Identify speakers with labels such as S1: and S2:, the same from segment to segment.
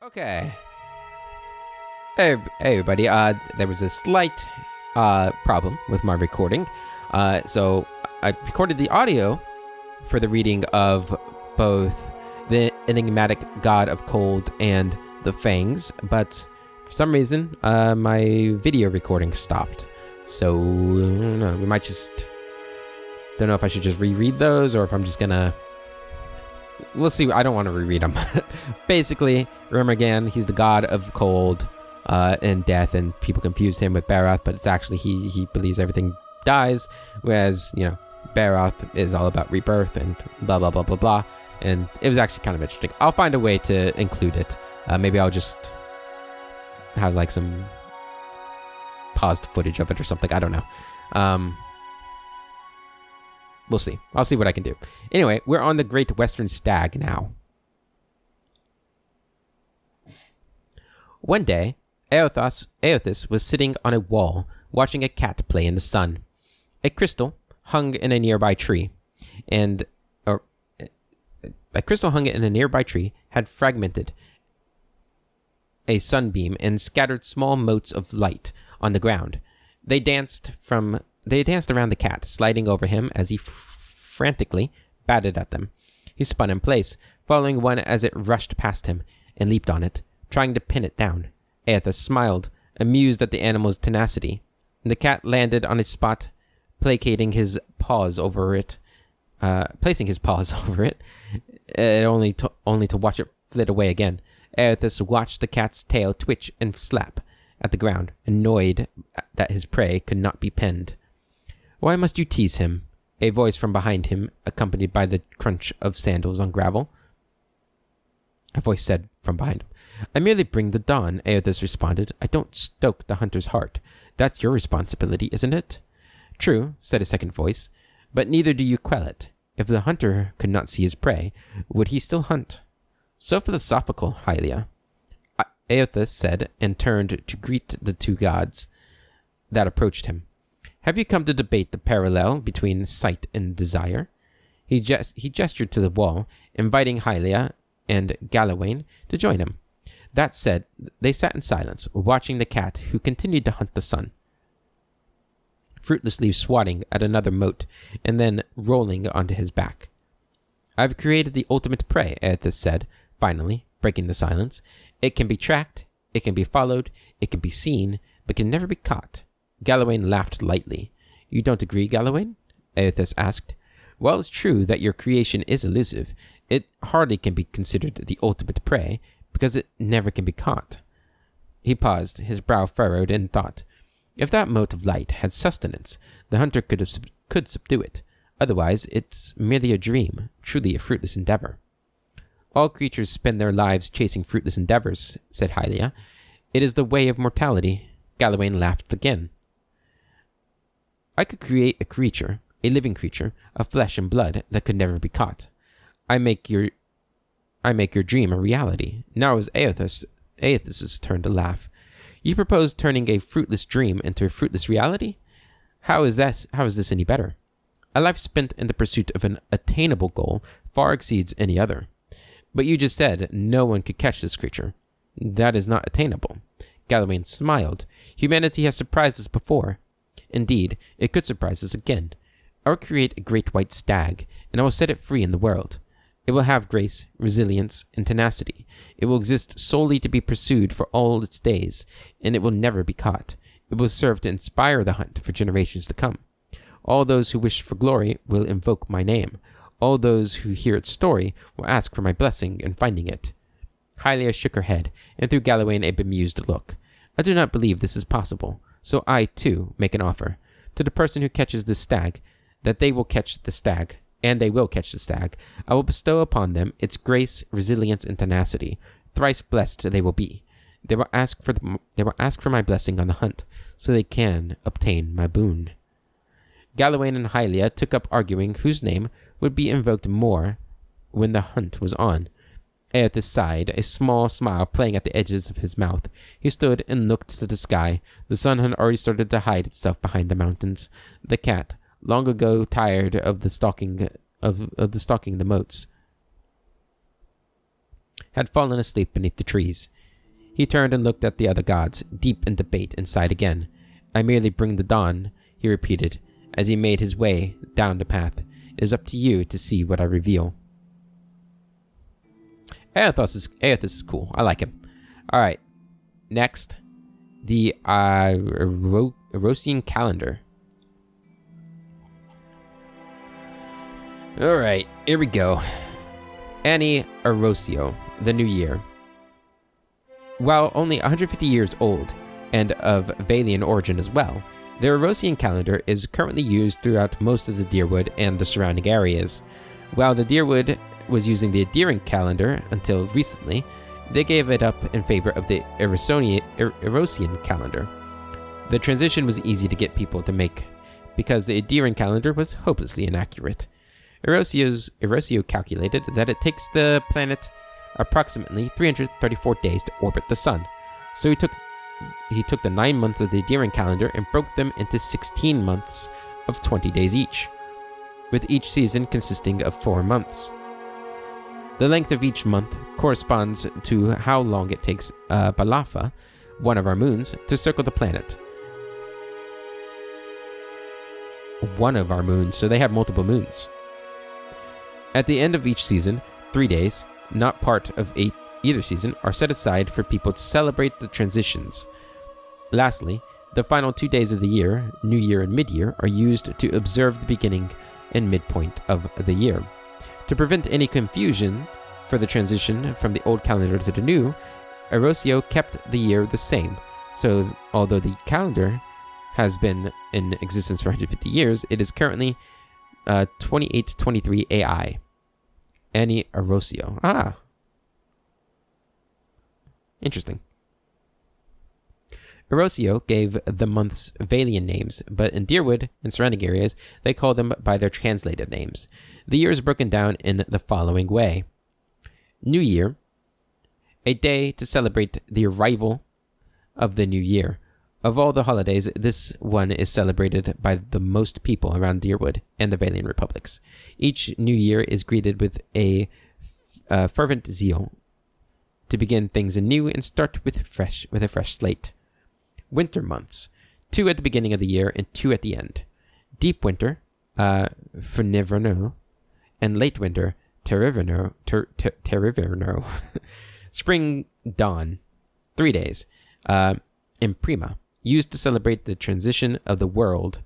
S1: Okay. Hey, everybody. There was a slight problem with my recording. So I recorded the audio for the reading of both the enigmatic God of Cold and the Fangs, but for some reason, my video recording stopped. So, we might just... Don't know if I should just reread those or if I'm just gonna... We'll see. I don't want to reread them. Basically, Rimmergan, he's the god of cold and death, and people confuse him with Baroth, but it's actually he believes everything dies, whereas, Baroth is all about rebirth and blah, blah, blah, blah, blah. And it was actually kind of interesting. I'll find a way to include it. Maybe I'll just have like some paused footage of it or something. I don't know. We'll see. I'll see what I can do. Anyway, we're on the Great Western Stag now. One day, Eothas was sitting on a wall, watching a cat play in the sun. A crystal hung in a nearby tree, had fragmented a sunbeam and scattered small motes of light on the ground. They danced around the cat, sliding over him as he frantically batted at them. He spun in place, following one as it rushed past him, and leaped on it, trying to pin it down. Eothas smiled, amused at the animal's tenacity. The cat landed on a spot, placing his paws over it, only to watch it flit away again. Eothas watched the cat's tail twitch and slap at the ground, annoyed that his prey could not be pinned. "Why must you tease him?" A voice from behind him, accompanied by the crunch of sandals on gravel. A voice said from behind him. "I merely bring the dawn," Eothas responded. "I don't stoke the hunter's heart. That's your responsibility, isn't it?" "True," said a second voice, "but neither do you quell it. If the hunter could not see his prey, would he still hunt?" "So philosophical, Hylia," Eothas said, and turned to greet the two gods that approached him. "Have you come to debate the parallel between sight and desire?" He gestured to the wall, inviting Hylia and Galawain to join him. That said, they sat in silence, watching the cat, who continued to hunt the sun, fruitlessly swatting at another mote, and then rolling onto his back. "I've created the ultimate prey," Eothas said, finally, breaking the silence. "It can be tracked, it can be followed, it can be seen, but can never be caught." Galawain laughed lightly. "You don't agree, Galawain?" Eothas asked. "While it's true that your creation is elusive, it hardly can be considered the ultimate prey, because it never can be caught." He paused, his brow furrowed in thought. If that mote of light had sustenance, the hunter could subdue it. Otherwise, it's merely a dream, truly a fruitless endeavor. "All creatures spend their lives chasing fruitless endeavors," said Hylia. "It is the way of mortality." Galawain laughed again. "I could create a creature, a living creature, of flesh and blood that could never be caught. I make your dream a reality." Now it was Eothas' turn to laugh. "You propose turning a fruitless dream into a fruitless reality? How is this any better? A life spent in the pursuit of an attainable goal far exceeds any other. But you just said no one could catch this creature. That is not attainable." Galawain smiled. "Humanity has surprised us before. Indeed, it could surprise us again. I will create a great white stag, and I will set it free in the world. It will have grace, resilience, and tenacity. It will exist solely to be pursued for all its days, and it will never be caught. It will serve to inspire the hunt for generations to come. All those who wish for glory will invoke my name. All those who hear its story will ask for my blessing in finding it." Hylia shook her head, and threw Galawain a bemused look. "I do not believe this is possible, so I, too, make an offer. To the person who catches this stag, that they will catch the stag, and they will catch the stag, I will bestow upon them its grace, resilience, and tenacity. Thrice blessed they will be. They will ask for my blessing on the hunt, so they can obtain my boon." Galawain and Hylia took up arguing whose name would be invoked more when the hunt was on. Eothas sighed, a small smile playing at the edges of his mouth. He stood and looked to the sky. The sun had already started to hide itself behind the mountains. The cat, long ago tired of the stalking the motes, had fallen asleep beneath the trees. He turned and looked at the other gods, deep in debate, and sighed again. I merely bring the dawn, he repeated, as he made his way down the path. It is up to you to see what I reveal. Aethos is cool. I like him. Alright. Next. The Erosion Calendar. Alright, here we go. Anni Erosio, the new year. While only 150 years old, and of Valian origin as well, the Erosion Calendar is currently used throughout most of the Dyrwood and the surrounding areas. While the Dyrwood was using the Adhering Calendar until recently, they gave it up in favor of the Erosion Calendar. The transition was easy to get people to make, because the Adhering Calendar was hopelessly inaccurate. Erosio calculated that it takes the planet approximately 334 days to orbit the sun, so he took the 9 months of the Adhering Calendar and broke them into 16 months of 20 days each, with each season consisting of 4 months. The length of each month corresponds to how long it takes Balafa, one of our moons, to circle the planet. One of our moons, so they have multiple moons. At the end of each season, 3 days, not part of either season, are set aside for people to celebrate the transitions. Lastly, the final 2 days of the year, New Year and Mid-Year, are used to observe the beginning and midpoint of the year. To prevent any confusion for the transition from the old calendar to the new, Erosio kept the year the same, so although the calendar has been in existence for 150 years, it is currently 2823 AI. Anni Erosio. Ah. Interesting. Erosio gave the months Valian names, but in Dyrwood and surrounding areas, they call them by their translated names. The year is broken down in the following way. New Year, a day to celebrate the arrival of the new year. Of all the holidays, this one is celebrated by the most people around Dyrwood and the Valian republics. Each new year is greeted with a fervent zeal to begin things anew and start with a fresh slate. Winter months, 2 at the beginning of the year and 2 at the end. Deep winter, Feniverno, and late winter, Terriverno. Spring dawn, 3 days. Imprima, used to celebrate the transition of the world,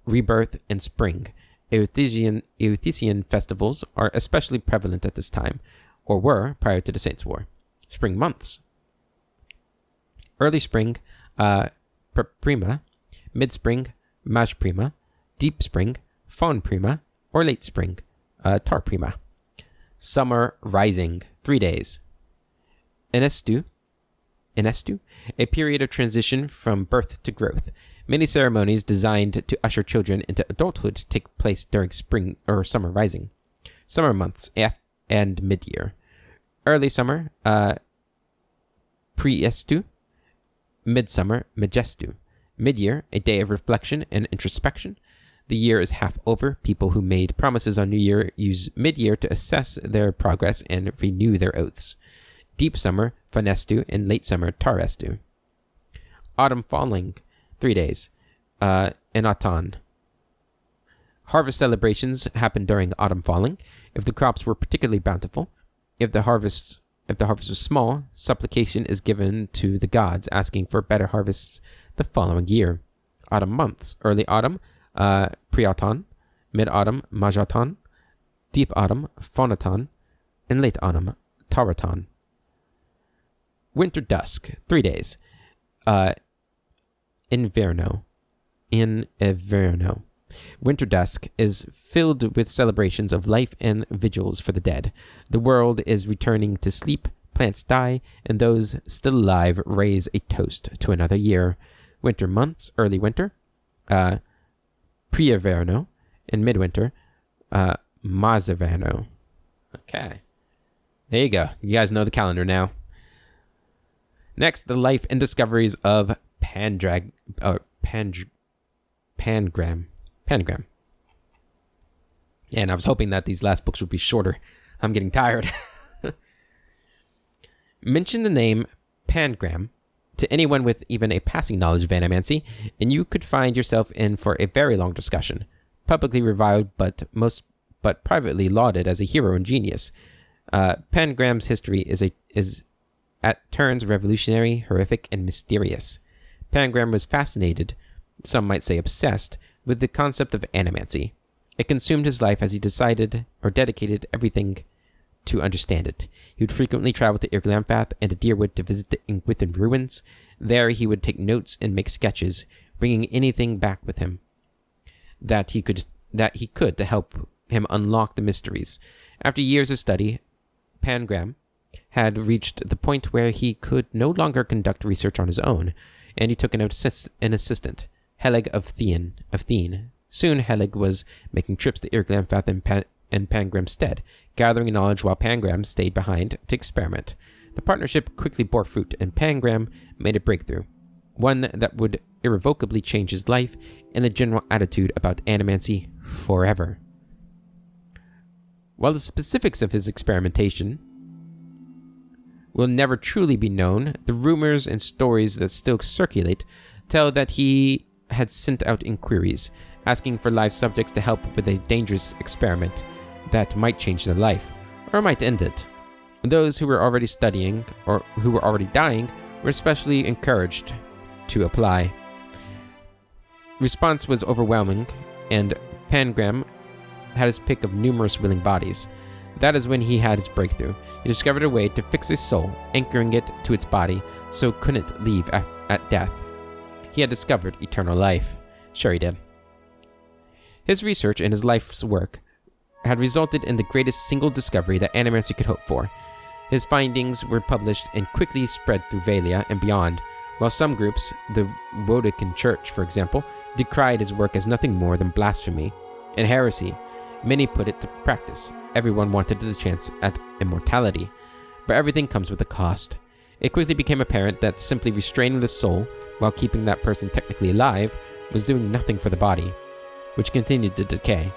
S1: rebirth, and spring. Euthesian festivals are especially prevalent at this time, or were prior to the Saints' War. Spring months. Early spring, Prima, mid-spring, Majprima, deep spring, Faun Prima, or late spring, Tar Prima. Summer rising, 3 days. Enestu, a period of transition from birth to growth. Many ceremonies designed to usher children into adulthood take place during spring or summer rising. Summer months and mid-year. Early summer, Priestu. Midsummer, Majestu. Mid-year, a day of reflection and introspection. The year is half over. People who made promises on New Year use mid-year to assess their progress and renew their oaths. Deep summer, Fanestu, and late summer, Tarestu. Autumn falling, 3 days. Enatan. Harvest celebrations happen during autumn falling. If the crops were particularly bountiful, if the harvest was small, supplication is given to the gods, asking for better harvests the following year. Autumn months. Early autumn, Priauton. Mid-autumn, Majauton. Deep autumn, Phonaton. And late autumn, Taraton. Winter dusk, 3 days. Inverno. Winter dusk is filled with celebrations of life and vigils for the dead. The world is returning to sleep, plants die, and those still alive raise a toast to another year. Winter months, early winter, Priaverno, and midwinter, Mazaverno. Okay. There you go. You guys know the calendar now. Next, the life and discoveries of Pangram. And I was hoping that these last books would be shorter. I'm getting tired. Mention the name pangram to anyone with even a passing knowledge of animancy, and you could find yourself in for a very long discussion. Publicly reviled, but privately lauded as a hero and genius, Pangram's history is at turns revolutionary, horrific, and mysterious. Pangram was fascinated, some might say obsessed, with the concept of animancy. It consumed his life as he decided or dedicated everything to understand it. He would frequently travel to Irglanfath and to Deerwood to visit the Ingwithan ruins. There he would take notes and make sketches, bringing anything back with him that he could to help him unlock the mysteries. After years of study, Pangram had reached the point where he could no longer conduct research on his own, and he took an assistant, Helig of Thene. Soon Helig was making trips to Irglanfath in Pangram's stead, gathering knowledge while Pangram stayed behind to experiment. The partnership quickly bore fruit, and Pangram made a breakthrough, one that would irrevocably change his life and the general attitude about animancy forever. While the specifics of his experimentation will never truly be known, the rumors and stories that still circulate tell that he had sent out inquiries, asking for live subjects to help with a dangerous experiment that might change their life, or might end it. Those who were already studying, or who were already dying, were especially encouraged to apply. Response was overwhelming, and Pangram had his pick of numerous willing bodies. That is when he had his breakthrough. He discovered a way to fix his soul, anchoring it to its body so it couldn't leave at death. He had discovered eternal life. Sure he did. His research and his life's work had resulted in the greatest single discovery that animancy could hope for. His findings were published and quickly spread through Valia and beyond, while some groups, the Wodekin Church for example, decried his work as nothing more than blasphemy and heresy. Many put it to practice. Everyone wanted the chance at immortality, but everything comes with a cost. It quickly became apparent that simply restraining the soul while keeping that person technically alive was doing nothing for the body, which continued to decay,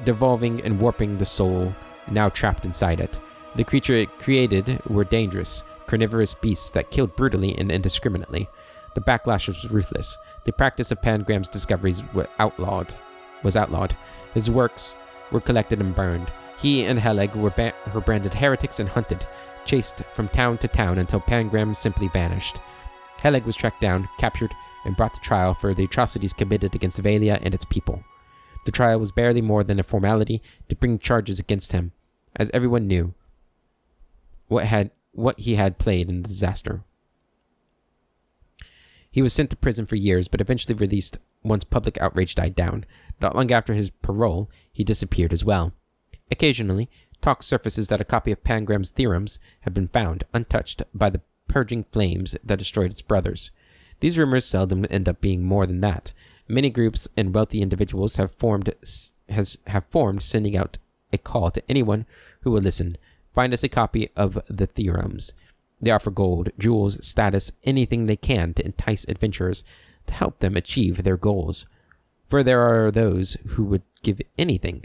S1: devolving and warping the soul now trapped inside it. The creature it created were dangerous, carnivorous beasts that killed brutally and indiscriminately. The backlash was ruthless. The practice of Pangram's discoveries was outlawed. His works were collected and burned. He and Helig were branded heretics and hunted, chased from town to town until Pangram simply vanished. Helig was tracked down, captured, and brought to trial for the atrocities committed against Valia and its people. The trial was barely more than a formality to bring charges against him, as everyone knew what he had played in the disaster. He was sent to prison for years, but eventually released once public outrage died down. Not long after his parole, he disappeared as well. Occasionally, talk surfaces that a copy of Pangram's theorems had been found, untouched by the purging flames that destroyed its brothers. These rumors seldom end up being more than that. Many groups and wealthy individuals have formed, sending out a call to anyone who will listen. Find us a copy of the theorems. They offer gold, jewels, status, anything they can to entice adventurers to help them achieve their goals. For there are those who would give anything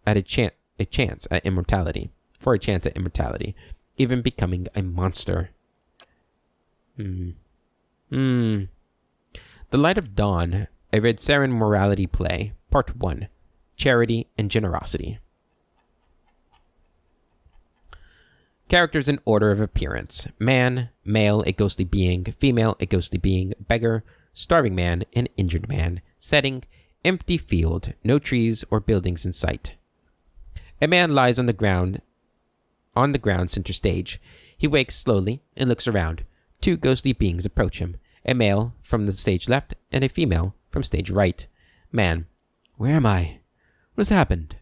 S1: at a chance at immortality, even becoming a monster. The Light of Dawn, a Red Saren morality play, Part 1, Charity and Generosity. Characters in order of appearance. Man, male, a ghostly being. Female, a ghostly being. Beggar, starving man, and injured man. Setting, empty field, no trees or buildings in sight. A man lies on the ground center stage. He wakes slowly and looks around. Two ghostly beings approach him, a male from the stage left and a female from stage right. Man, where am I? What has happened?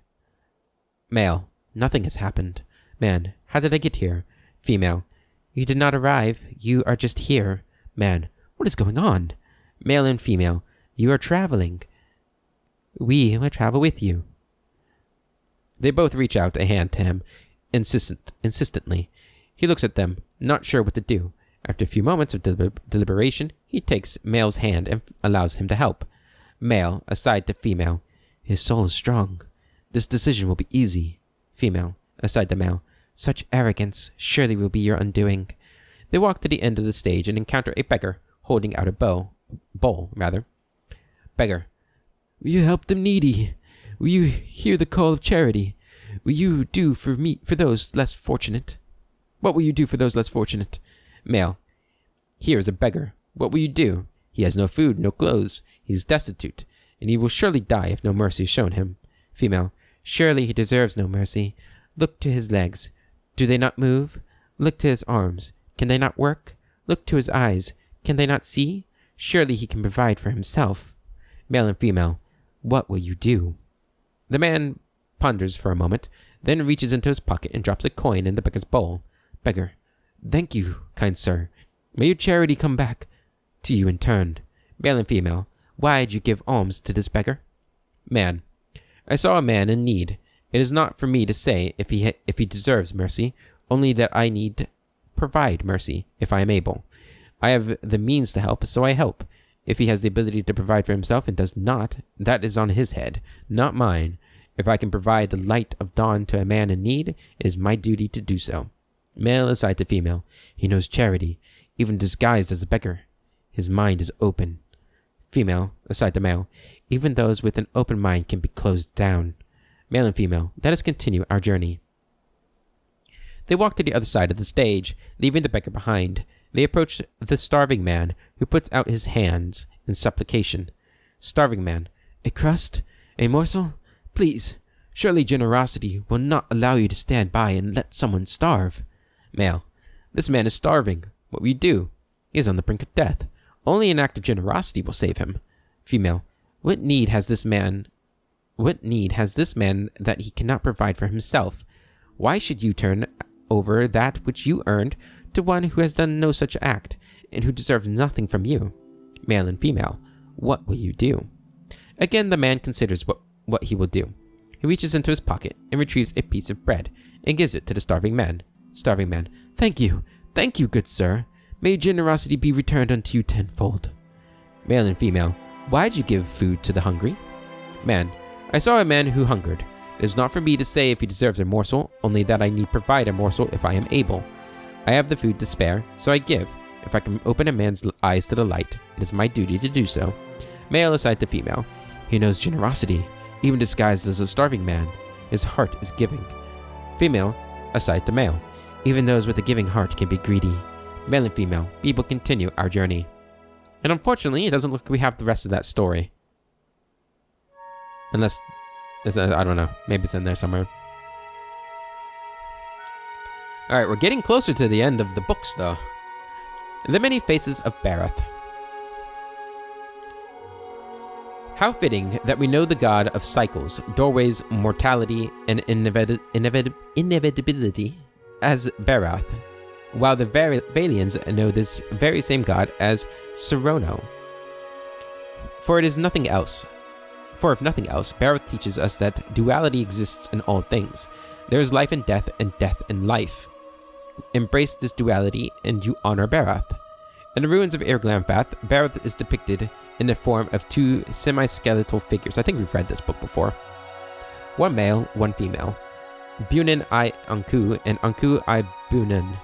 S1: Male, nothing has happened. Man, how did I get here? Female, you did not arrive, you are just here. Man, what is going on? Male and female, you are traveling. We will travel with you. They both reach out a hand to him, insistently. He looks at them, not sure what to do. After a few moments of deliberation, he takes Male's hand and allows him to help. Male, aside to female, his soul is strong. This decision will be easy. Female, aside to Male, Such arrogance surely will be your undoing. They walk to the end of the stage and encounter a beggar holding out a bowl. Beggar. Will you help the needy? Will you hear the call of charity? Will you do for those less fortunate? What will you do for those less fortunate? Male. Here is a beggar. What will you do? He has no food, no clothes. He is destitute, and he will surely die if no mercy is shown him. Female. Surely he deserves no mercy. Look to his legs. Do they not move? Look to his arms. Can they not work? Look to his eyes. Can they not see? Surely he can provide for himself. Male and female. What will you do? The man ponders for a moment, then reaches into his pocket and drops a coin in the beggar's bowl. Beggar. Thank you, kind sir. May your charity come back to you in turn. Male and female. Why did you give alms to this beggar? Man. I saw a man in need. It is not for me to say if he deserves mercy, only that I need provide mercy if I am able. I have the means to help, so I help. If he has the ability to provide for himself and does not, that is on his head, not mine. If I can provide the light of dawn to a man in need, it is my duty to do so. Male aside to female. He knows charity, even disguised as a beggar. His mind is open. Female aside to male. Even those with an open mind can be closed down. Male and female. Let us continue our journey. They walk to the other side of the stage, leaving the beggar behind. They approach the starving man, who puts out his hands in supplication. Starving man. A crust? A morsel? Please. Surely generosity will not allow you to stand by and let someone starve. Male. This man is starving. What will you do? He is on the brink of death. Only an act of generosity will save him. Female. What need has this man that he cannot provide for himself? Why should you turn over that which you earned to one who has done no such act, and who deserves nothing from you? Male and female. What will you do? Again the man considers what he will do. He reaches into his pocket and retrieves a piece of bread, and gives it to the starving man. Starving man. Thank you, good sir. May generosity be returned unto you tenfold. Male and female. Why did you give food to the hungry? Man. I saw a man who hungered. It is not for me to say if he deserves a morsel, only that I need provide a morsel if I am able. I have the food to spare, so I give. If I can open a man's eyes to the light, it is my duty to do so. Male aside to female. He knows generosity, even disguised as a starving man. His heart is giving. Female aside to male. Even those with a giving heart can be greedy. Male and female. We will continue our journey. And unfortunately, it doesn't look like we have the rest of that story. Unless, I don't know, maybe it's in there somewhere. Alright, we're getting closer to the end of the books, though. The Many Faces of Barath. How fitting that we know the god of cycles, doorways, mortality, and inevitability as Barath, while the Valians know this very same god as Serono. For if nothing else, Barath teaches us that duality exists in all things. There is life and death and life. Embrace this duality and you honor Barath. In the ruins of Irglanfath, Barath is depicted in the form of two semi-skeletal figures. I think we've read this book before. One male, one female. Bunin I Anku and Anku I Bunin.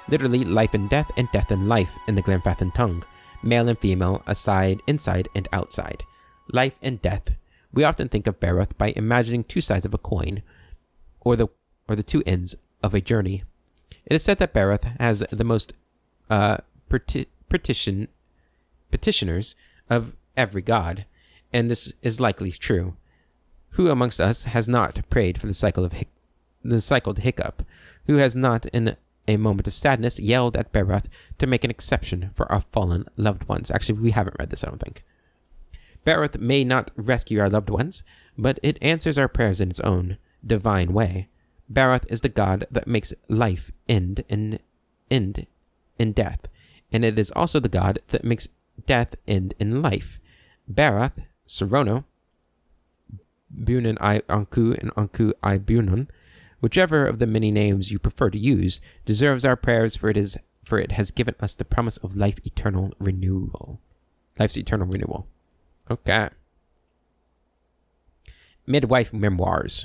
S1: Literally life and death and life in the Glenfathan tongue. Male and female, aside, inside, and outside. Life and death. We often think of Barath by imagining two sides of a coin, or the two ends of a journey. It is said that Barath has the most petitioners of every god, and this is likely true. Who amongst us has not prayed for the cycled hiccup? Who has not, in a moment of sadness, yelled at Barath to make an exception for our fallen loved ones? Actually, we haven't read this, I don't think. Barath may not rescue our loved ones, but it answers our prayers in its own divine way. Barath is the god that makes life end in death, and it is also the god that makes death end in life. Barath, Serono, Bunin I Anku and Anku I Bunin, whichever of the many names you prefer to use, deserves our prayers, for it has given us the promise of life's eternal renewal. Okay. Midwife Memoirs.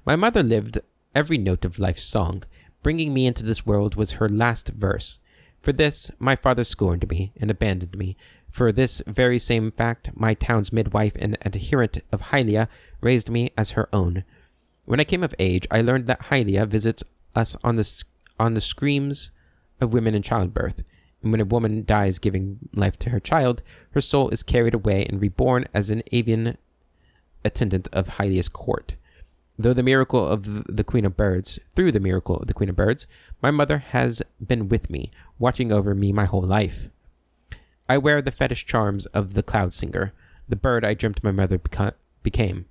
S1: My mother lived every note of life's song. Bringing me into this world was her last verse. For this, my father scorned me and abandoned me. For this very same fact, my town's midwife and adherent of Hylia raised me as her own. When I came of age, I learned that Hylia visits us on the screams of women in childbirth. And when a woman dies giving life to her child, her soul is carried away and reborn as an avian attendant of Hylia's court. Through the miracle of the Queen of Birds, my mother has been with me, watching over me my whole life. I wear the fetish charms of the cloud singer, the bird I dreamt my mother became.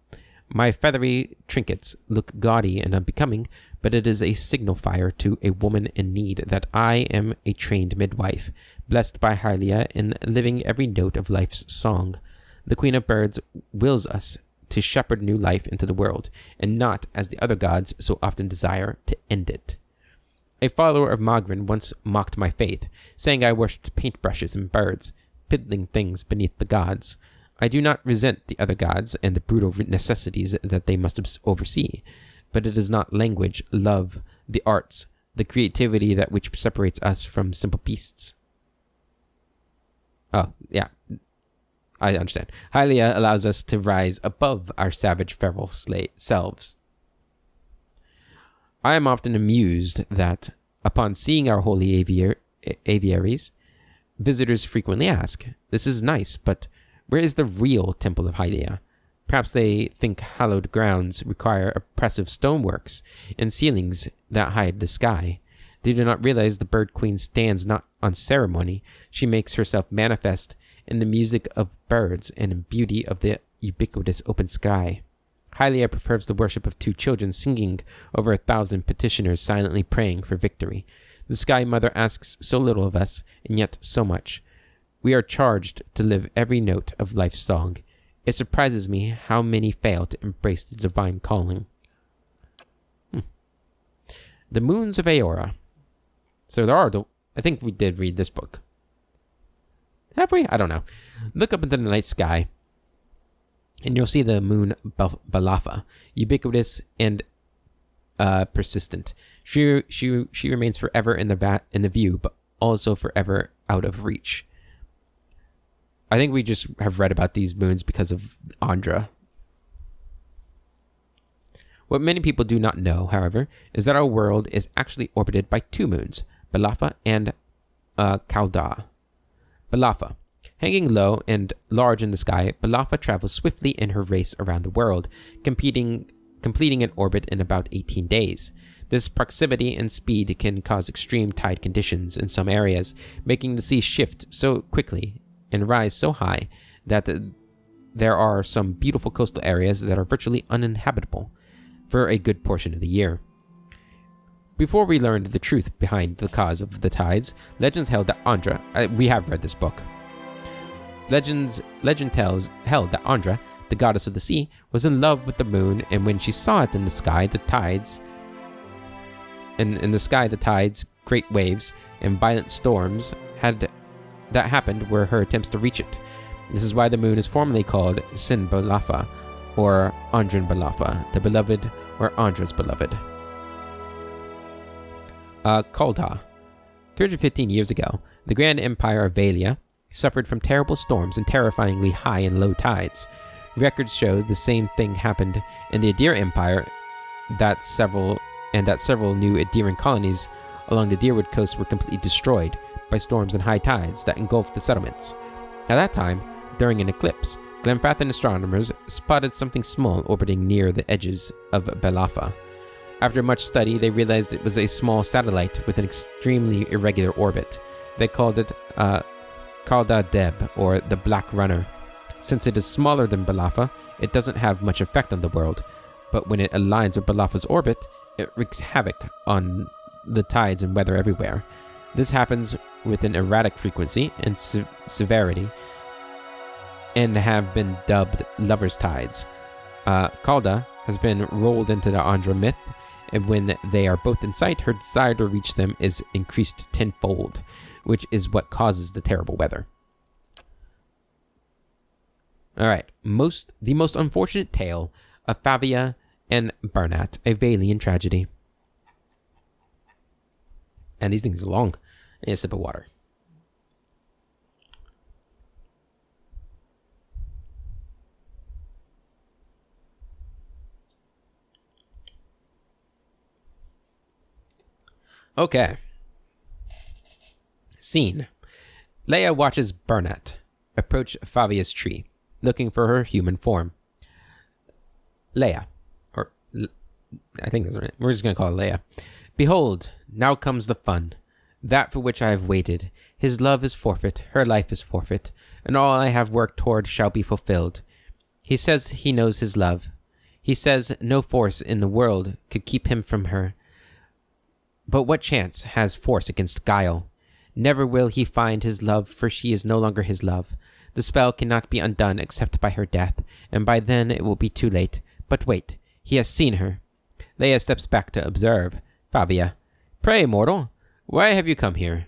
S1: My feathery trinkets look gaudy and unbecoming, but it is a signifier to a woman in need that I am a trained midwife, blessed by Hylia in living every note of life's song. The Queen of Birds wills us to shepherd new life into the world, and not, as the other gods so often desire, to end it. A follower of Magrin once mocked my faith, saying I worshipped paintbrushes and birds, piddling things beneath the gods. I do not resent the other gods and the brutal necessities that they must oversee, but it is not language, love, the arts, the creativity that which separates us from simple beasts. Oh, yeah. I understand. Hylia allows us to rise above our savage feral selves. I am often amused that, upon seeing our holy aviaries, visitors frequently ask, "This is nice, but where is the real temple of Hylia?" Perhaps they think hallowed grounds require oppressive stoneworks and ceilings that hide the sky. They do not realize the bird queen stands not on ceremony. She makes herself manifest in the music of birds and in beauty of the ubiquitous open sky. Hylia prefers the worship of two children singing over 1,000 petitioners silently praying for victory. The Sky Mother asks so little of us, and yet so much. We are charged to live every note of life's song. It surprises me how many fail to embrace the divine calling. The Moons of Aora. So there are, I think we did read this book. Have we? I don't know. Look up into the night sky, and you'll see the moon Balafa, ubiquitous and persistent. She remains forever in the view, but also forever out of reach. I think we just have read about these moons because of Andra. What many people do not know, however, is that our world is actually orbited by two moons, Balafa and Kalda. Balafa. Hanging low and large in the sky, Balafa travels swiftly in her race around the world, completing an orbit in about 18 days. This proximity and speed can cause extreme tide conditions in some areas, making the sea shift so quickly and rise so high that there are some beautiful coastal areas that are virtually uninhabitable for a good portion of the year. Before we learned the truth behind the cause of the tides, legends held that Andra... we have read this book. Legend held that Andra, the goddess of the sea, was in love with the moon, and when she saw it in the sky, the tides... In the sky, the tides, great waves, and violent storms that happened were her attempts to reach it. This is why the moon is formally called Sin Balafa, or Andran Balafa, the beloved, or Andra's beloved. Kalda. 315 years ago, the Grand Empire of Valia suffered from terrible storms and terrifyingly high and low tides. Records show the same thing happened in the Adir Empire, that several new Adiran colonies along the Deerwood coast were completely destroyed by storms and high tides that engulfed the settlements. At that time, during an eclipse, Glenfathan astronomers spotted something small orbiting near the edges of Balafa. After much study, they realized it was a small satellite with an extremely irregular orbit. They called it Kalda Deb, or the Black Runner. Since it is smaller than Balafa, it doesn't have much effect on the world, but when it aligns with Balafa's orbit, it wreaks havoc on the tides and weather everywhere. This happens with an erratic frequency and severity, and have been dubbed Lover's Tides. Kalda has been rolled into the Andra myth, and when they are both in sight, her desire to reach them is increased tenfold, which is what causes the terrible weather. Alright, the most unfortunate tale of Favia and Bernat, a Valian tragedy. And these things are long. I need a sip of water. Okay. Scene. Leia watches Bernat approach Favia's tree, looking for her human form. Leia. I think that's right. We're just going to call it Leia. Behold, now comes the fun. That for which I have waited. His love is forfeit, her life is forfeit, and all I have worked toward shall be fulfilled. He says he knows his love. He says no force in the world could keep him from her. But what chance has force against guile? Never will he find his love, for she is no longer his love. The spell cannot be undone except by her death, and by then it will be too late. But wait, he has seen her. Leia steps back to observe. Favia. Pray, mortal, why have you come here?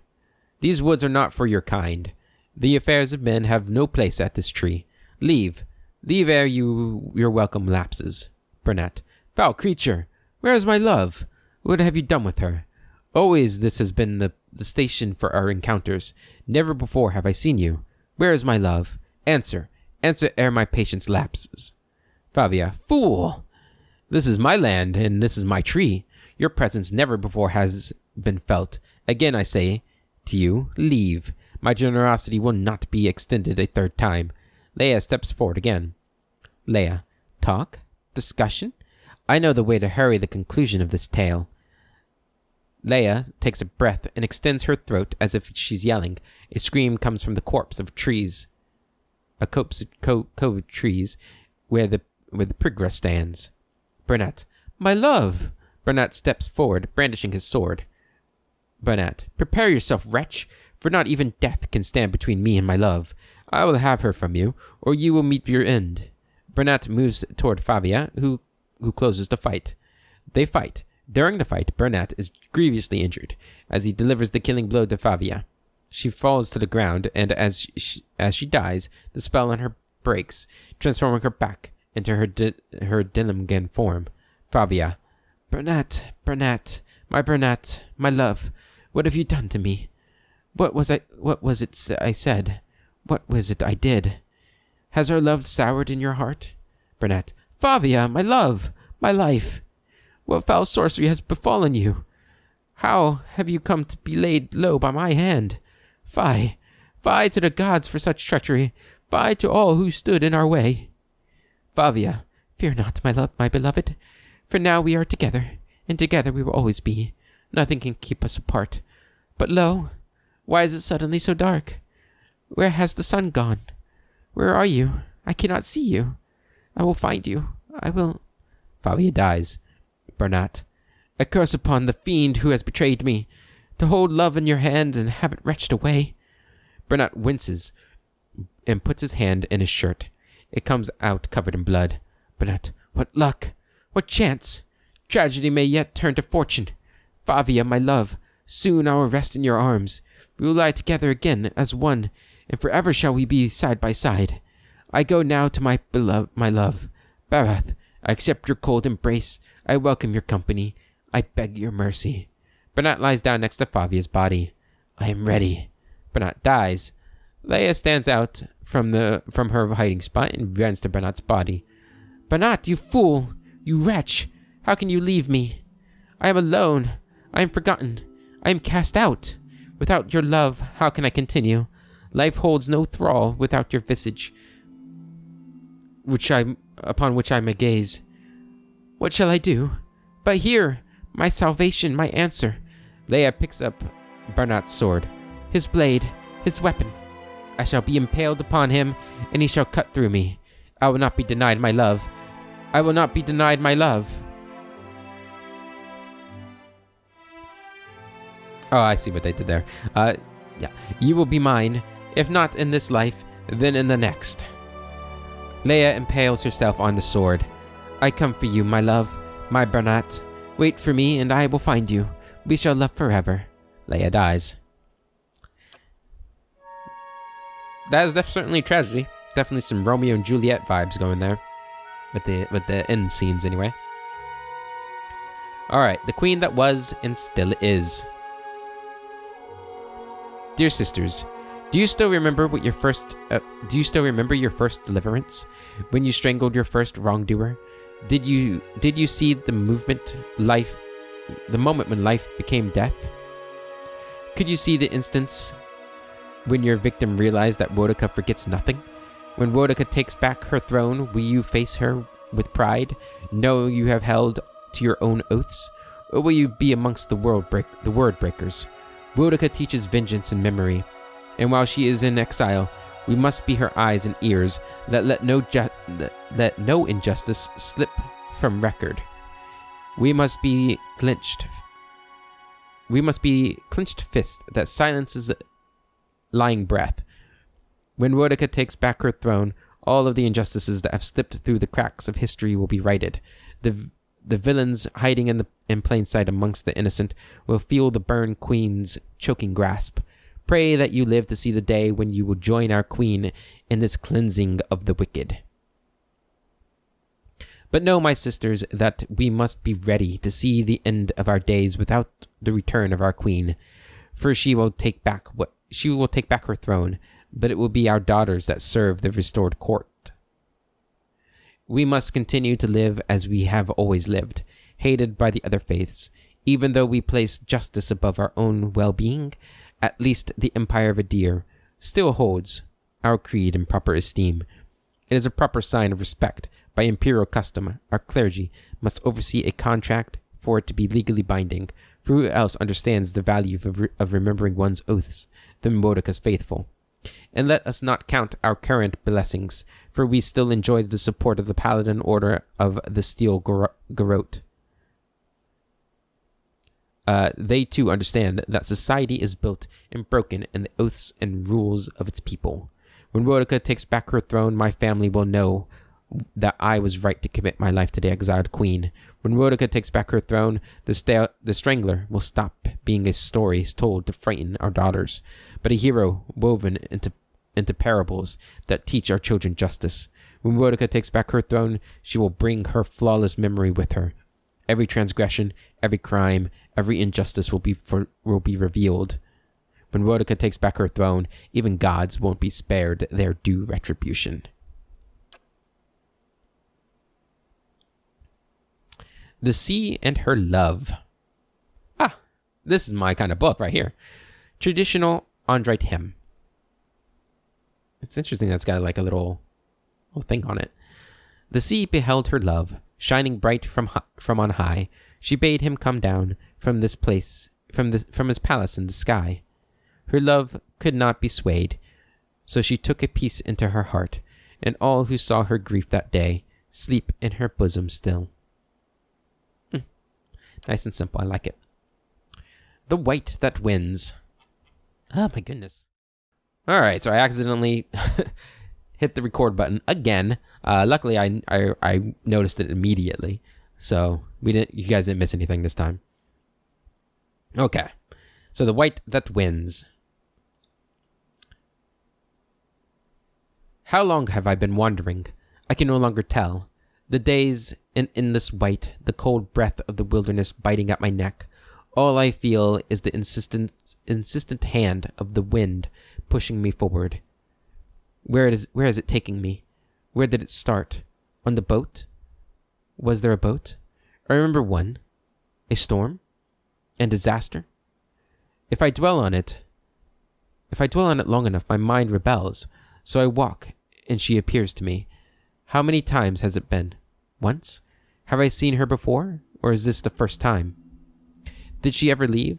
S1: These woods are not for your kind. The affairs of men have no place at this tree. Leave. Leave ere your welcome lapses. Bernat. Foul creature, where is my love? What have you done with her? Always this has been the station for our encounters. Never before have I seen you. Where is my love? Answer. Answer ere my patience lapses. Favia. Fool! This is my land, and this is my tree. Your presence never before has been felt. Again I say to you, leave. My generosity will not be extended a third time. Leia steps forward again. Leia. Talk? Discussion? I know the way to hurry the conclusion of this tale. Leia takes a breath and extends her throat as if she's yelling. A scream comes from the copse of trees. A copse of trees where the Prigra stands. Bernat. My love! Bernat steps forward, brandishing his sword. Bernat. Prepare yourself, wretch, for not even death can stand between me and my love. I will have her from you, or you will meet your end. Bernat moves toward Favia, who closes the fight. They fight. During the fight, Bernat is grievously injured as he delivers the killing blow to Favia. She falls to the ground, and as she dies, the spell on her breaks, transforming her back into her Dilimgan form. Favia. Bernat, Bernat, my love, what have you done to me? What was it I said? What was it I did? Has our love soured in your heart? Bernat. Favia, my love, my life. What foul sorcery has befallen you? How have you come to be laid low by my hand? Fie, fie to the gods for such treachery. Fie to all who stood in our way. Favia, fear not, my love, my beloved, for now we are together, and together we will always be. Nothing can keep us apart. But lo, why is it suddenly so dark? Where has the sun gone? Where are you? I cannot see you. I will find you. I will... Favia dies. Bernat. A curse upon the fiend who has betrayed me, to hold love in your hand and have it wrenched away. Bernat winces and puts his hand in his shirt. It comes out covered in blood. Bernat. What luck! What chance! Tragedy may yet turn to fortune. Favia, my love, soon I will rest in your arms. We will lie together again as one, and forever shall we be side by side. I go now to my love. Barath, I accept your cold embrace. I welcome your company. I beg your mercy. Bernat lies down next to Favia's body. I am ready. Bernat dies. Leia stands out from her hiding spot and runs to Bernat's body. Bernat, you fool! You wretch! How can you leave me? I am alone. I am forgotten. I am cast out. Without your love, how can I continue? Life holds no thrall without your visage, upon which I may gaze. What shall I do? But here, my salvation, my answer. Leia picks up Bernat's sword, his blade, his weapon. I shall be impaled upon him, and he shall cut through me. I will not be denied my love. I will not be denied my love. Oh, I see what they did there. Yeah. You will be mine, if not in this life, then in the next. Leia impales herself on the sword. I come for you, my love, my Bernat. Wait for me, and I will find you. We shall love forever. Leia dies. That is certainly a tragedy. Definitely some Romeo and Juliet vibes going there. With the end scenes, anyway. All right, the queen that was and still is. Dear sisters, do you still remember your first deliverance when you strangled your first wrongdoer? Did you see the moment when life became death? Could you see the instance when your victim realized that Boudica forgets nothing? When Boudica takes back her throne, will you face her with pride, know you have held to your own oaths, or will you be amongst the word breakers? Boudica teaches vengeance and memory, and while she is in exile, we must be her eyes and ears that let no injustice slip from record. We must be clenched fist that silences lying breath. When Boudica takes back her throne, all of the injustices that have slipped through the cracks of history will be righted. The villains hiding in plain sight amongst the innocent will feel the burned queen's choking grasp. Pray that you live to see the day when you will join our queen in this cleansing of the wicked. But know, my sisters, that we must be ready to see the end of our days without the return of our queen, for she will take back her throne, but it will be our daughters that serve the restored court. We must continue to live as we have always lived, hated by the other faiths. Even though we place justice above our own well-being, at least the empire of Adir still holds our creed in proper esteem. It is a proper sign of respect. By imperial custom, our clergy must oversee a contract for it to be legally binding, for who else understands the value of remembering one's oaths than Boudica's faithful? And let us not count our current blessings, for we still enjoy the support of the Paladin Order of the Steel Garrote. They too understand that society is built and broken in the oaths and rules of its people. When Boudica takes back her throne, my family will know that I was right to commit my life to the exiled queen. When Boudica takes back her throne, the Strangler will stop being a story told to frighten our daughters, but a hero woven into parables that teach our children justice. When Boudica takes back her throne, she will bring her flawless memory with her. Every transgression, every crime, every injustice will be revealed. When Boudica takes back her throne, even gods won't be spared their due retribution. The Sea and Her Love. This is my kind of book right here. Traditional Andrite hymn. It's interesting that's got like a little thing on it. The sea beheld her love, shining bright from on high. She bade him come down from this place, from his palace in the sky. Her love could not be swayed, so she took a peace into her heart, and all who saw her grief that day sleep in her bosom still. Nice and simple. I like it. The White That Wins. Oh my goodness. All right, so I accidentally hit the record button again. Luckily, I noticed it immediately, so you guys didn't miss anything this time. Okay, so The White That Wins. How long have I been wandering? I can no longer tell. The days in endless white, the cold breath of the wilderness biting at my neck. All I feel is the insistent hand of the wind pushing me forward. Where is it taking me? Where did it start? On the boat? Was there a boat? I remember one. A storm? And disaster? If I dwell on it long enough, my mind rebels. So I walk, and she appears to me. How many times has it been? Once? Have I seen her before, or is this the first time? Did she ever leave?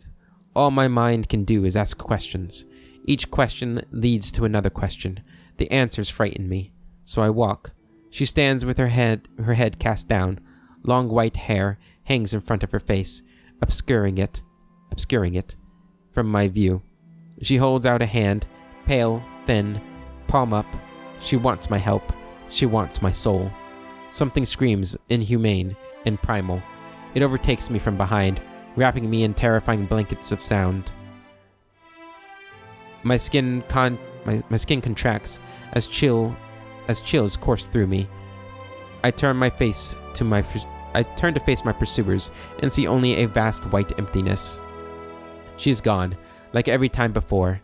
S1: All my mind can do is ask questions. Each question leads to another question. The answers frighten me, so I walk. She stands with her head cast down. Long white hair hangs in front of her face, obscuring it from my view. She holds out a hand, pale, thin, palm up. She wants my help. She wants my soul. Something screams inhumane and primal. It overtakes me from behind, wrapping me in terrifying blankets of sound. My skin contracts as chills course through me. I turn my face to I turn to face my pursuers and see only a vast white emptiness. She is gone, like every time before.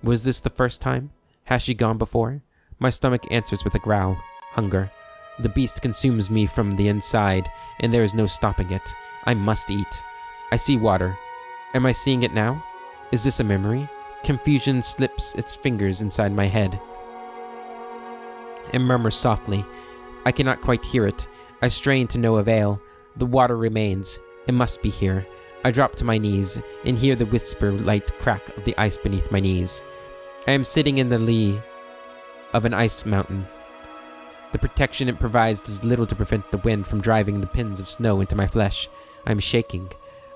S1: Was this the first time? Has she gone before? My stomach answers with a growl. Hunger. The beast consumes me from the inside, and there is no stopping it. I must eat. I see water. Am I seeing it now? Is this a memory? Confusion slips its fingers inside my head and murmurs softly. I cannot quite hear it. I strain to no avail. The water remains. It must be here. I drop to my knees and hear the whisper light crack of the ice beneath my knees. I am sitting in the lee of an ice mountain. The protection it provides does little to prevent the wind from driving the pins of snow into my flesh. I am shaking.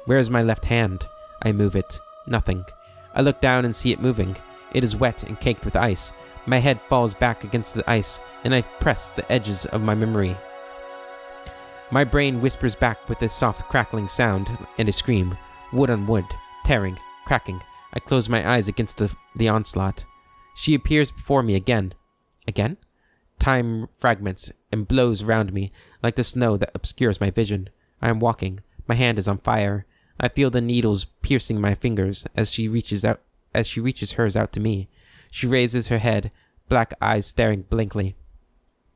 S1: Where is my left hand? I move it. Nothing. I look down and see it moving. It is wet and caked with ice. My head falls back against the ice, and I press the edges of my memory. My brain whispers back with a soft crackling sound and a scream. Wood on wood, tearing, cracking. I close my eyes against the onslaught. She appears before me again. Again? Time fragments and blows around me like the snow that obscures my vision. I am walking. My hand is on fire. I feel the needles piercing my fingers as she reaches hers out to me. She raises her head, black eyes staring blankly.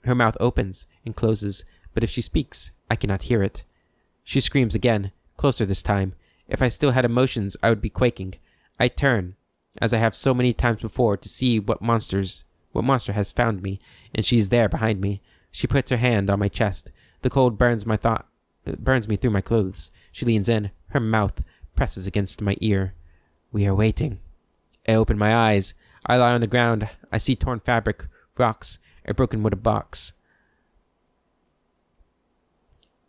S1: Her mouth opens and closes, but if she speaks, I cannot hear it. She screams again, closer this time. If I still had emotions, I would be quaking. I turn, as I have so many times before, to see what monster has found me, and she is there behind me. She puts her hand on my chest. The cold burns me through my clothes. She leans in. Her mouth presses against my ear. We are waiting. I open my eyes. I lie on the ground. I see torn fabric, rocks, a broken wooden box.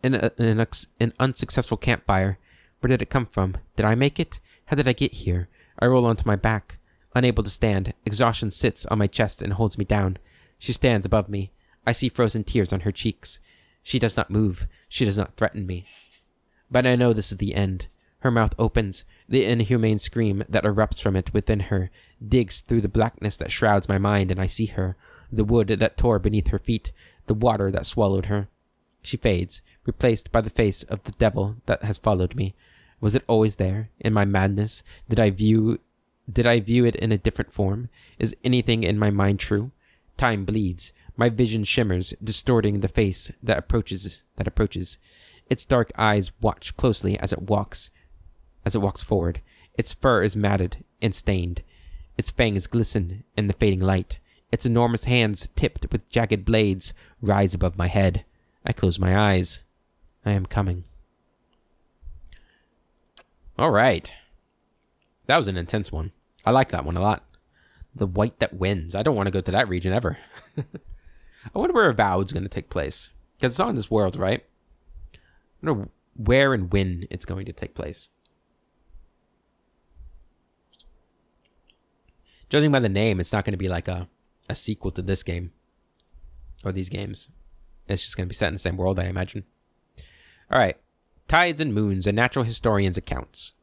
S1: An unsuccessful campfire. Where did it come from? Did I make it? How did I get here? I roll onto my back. Unable to stand, exhaustion sits on my chest and holds me down. She stands above me. I see frozen tears on her cheeks. She does not move. She does not threaten me. But I know this is the end. Her mouth opens. The inhumane scream that erupts from it within her digs through the blackness that shrouds my mind, and I see her. The wood that tore beneath her feet. The water that swallowed her. She fades, replaced by the face of the devil that has followed me. Was it always there, in my madness? Did I view it in a different form? Is anything in my mind true? Time bleeds. My vision shimmers, distorting the face that approaches. Its dark eyes watch closely as it walks forward. Its fur is matted and stained. Its fangs glisten in the fading light. Its enormous hands, tipped with jagged blades, rise above my head. I close my eyes. I am coming. All right. That was an intense one. I like that one a lot. The White That Wins. I don't want to go to that region ever. I wonder where Avowed's going to take place. Because it's on this world, right? I wonder where and when it's going to take place. Judging by the name, it's not going to be like a sequel to this game. Or these games. It's just going to be set in the same world, I imagine. Alright. Tides and Moons, a Natural Historian's Accounts.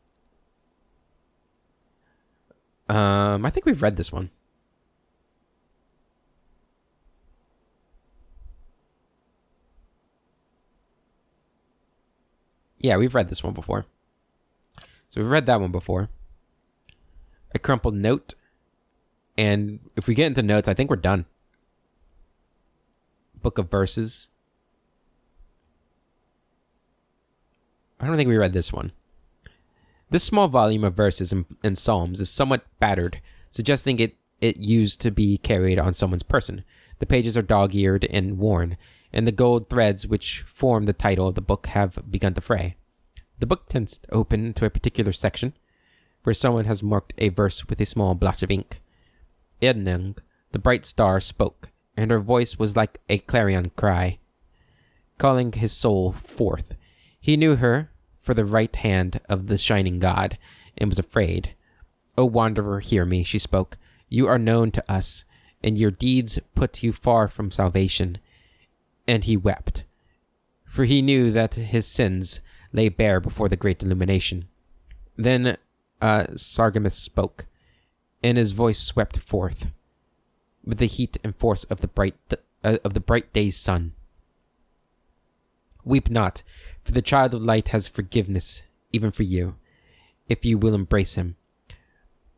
S1: I think we've read this one. Yeah, we've read this one before. So we've read that one before. A crumpled note. And if we get into notes, I think we're done. Book of Verses. I don't think we read this one. This small volume of verses and psalms is somewhat battered, suggesting it used to be carried on someone's person. The pages are dog-eared and worn, and the gold threads which form the title of the book have begun to fray. The book tends to open to a particular section, where someone has marked a verse with a small blotch of ink. Ednung, the bright star, spoke, and her voice was like a clarion cry, calling his soul forth. He knew her for the right hand of the shining god, and was afraid. O wanderer, hear me, she spoke. You are known to us, and your deeds put you far from salvation. And he wept, for he knew that his sins lay bare before the great illumination. Then Sargamus spoke, and his voice swept forth with the heat and force of the bright day's sun. Weep not, for the child of light has forgiveness, even for you, if you will embrace him.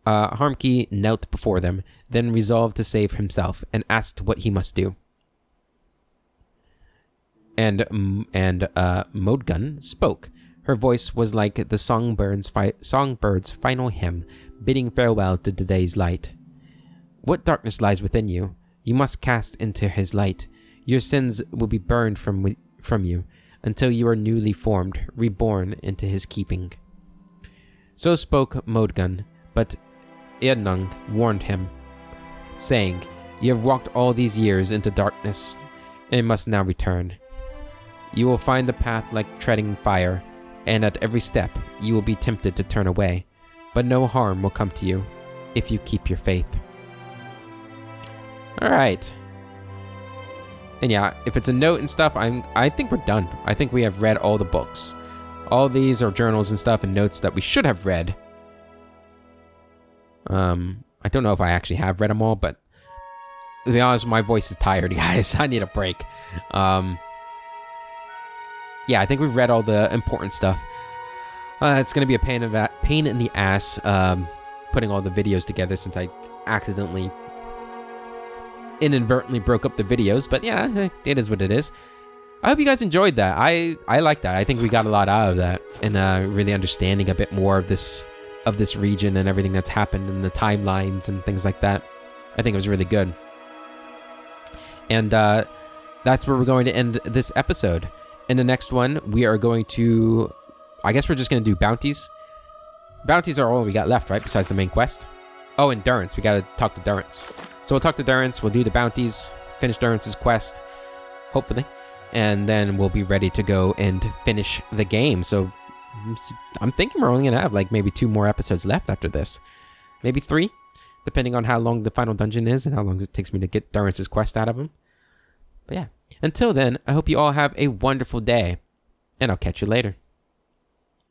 S1: Harmkey knelt before them, then resolved to save himself, and asked what he must do. And Modgun spoke. Her voice was like the songbird's final hymn, bidding farewell to today's light. What darkness lies within you? You must cast into his light. Your sins will be burned from you, until you are newly formed, reborn into his keeping. So spoke Modgun, but Eadnung warned him, saying, You have walked all these years into darkness, and must now return. You will find the path like treading fire, and at every step you will be tempted to turn away, but no harm will come to you, if you keep your faith. Alright. And yeah, if it's a note and stuff, I think we're done. I think we have read all the books. All these are journals and stuff and notes that we should have read. I don't know if I actually have read them all, but to be honest, my voice is tired, guys. I need a break. Yeah, I think we've read all the important stuff. It's going to be a pain in the ass putting all the videos together since I inadvertently broke up the videos, but yeah, it is what it is. I hope you guys enjoyed that. I like that. I think we got a lot out of that, and really understanding a bit more of this region and everything that's happened and the timelines and things like that. I think it was really good. And that's where we're going to end this episode. In the next one, we are going to, I guess we're just going to do bounties. Bounties are all we got left, right? Besides the main quest. Oh, and Durrance. We got to talk to Durrance. So we'll talk to Durrance. We'll do the bounties. Finish Durrance's quest. Hopefully. And then we'll be ready to go and finish the game. So I'm thinking we're only going to have like maybe 2 more episodes left after this. Maybe 3. Depending on how long the final dungeon is and how long it takes me to get Durrance's quest out of him. But yeah. Until then, I hope you all have a wonderful day. And I'll catch you later.